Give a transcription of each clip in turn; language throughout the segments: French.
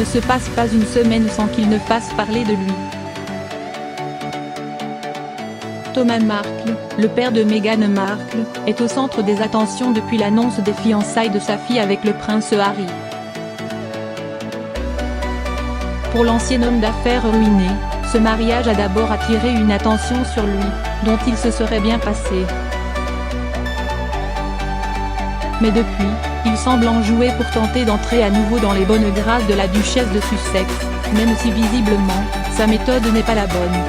se passe pas une semaine sans qu'il ne fasse parler de lui. Thomas Markle, le père de Meghan Markle, est au centre des attentions depuis l'annonce des fiançailles de sa fille avec le prince Harry. Pour l'ancien homme d'affaires ruiné, ce mariage a d'abord attiré une attention sur lui, dont il se serait bien passé. Mais depuis, il semble enjouer pour tenter d'entrer à nouveau dans les bonnes grâces de la duchesse de Sussex, même si visiblement, sa méthode n'est pas la bonne.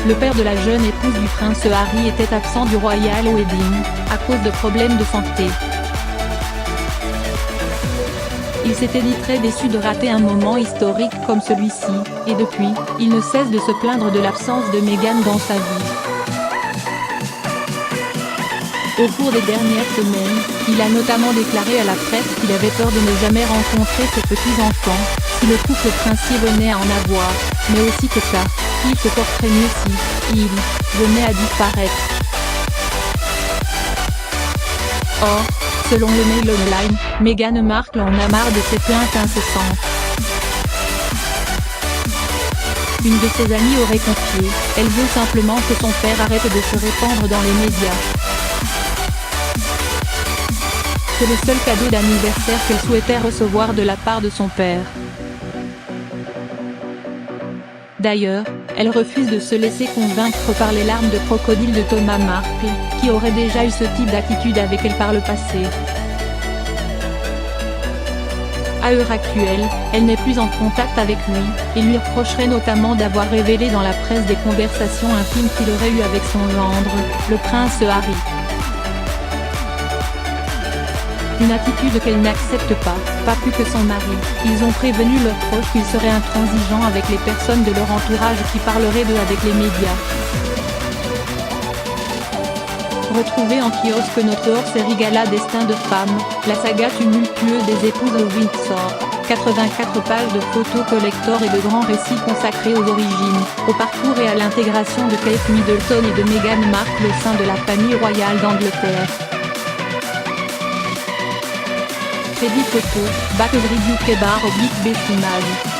Le père de la jeune épouse du prince Harry était absent du Royal Wedding, à cause de problèmes de santé. Il s'était dit très déçu de rater un moment historique comme celui-ci, et depuis, il ne cesse de se plaindre de l'absence de Meghan dans sa vie. Au cours des dernières semaines, il a notamment déclaré à la presse qu'il avait peur de ne jamais rencontrer ses petits-enfants, si le couple princier venait à en avoir, mais aussi que sa fille se porterait mieux si il venait à disparaître. Or, selon le Mail Online, Meghan Markle en a marre de ses plaintes incessantes. Une de ses amies aurait confié, elle veut simplement que son père arrête de se répandre dans les médias. C'est le seul cadeau d'anniversaire qu'elle souhaitait recevoir de la part de son père. D'ailleurs, elle refuse de se laisser convaincre par les larmes de crocodile de Thomas Markle, qui aurait déjà eu ce type d'attitude avec elle par le passé. À l'heure actuelle, elle n'est plus en contact avec lui, et lui reprocherait notamment d'avoir révélé dans la presse des conversations intimes qu'il aurait eues avec son gendre, le prince Harry. Une attitude qu'elle n'accepte pas plus que son mari. Ils ont prévenu leurs proches qu'ils seraient intransigeants avec les personnes de leur entourage qui parleraient d'eux avec les médias. Retrouvez en kiosque notre hors-série Gala Destin de femme, la saga tumultueuse des épouses de Windsor. 84 pages de photos collector et de grands récits consacrés aux origines, au parcours et à l'intégration de Kate Middleton et de Meghan Markle au sein de la famille royale d'Angleterre. Crédit photo, /UK_B image.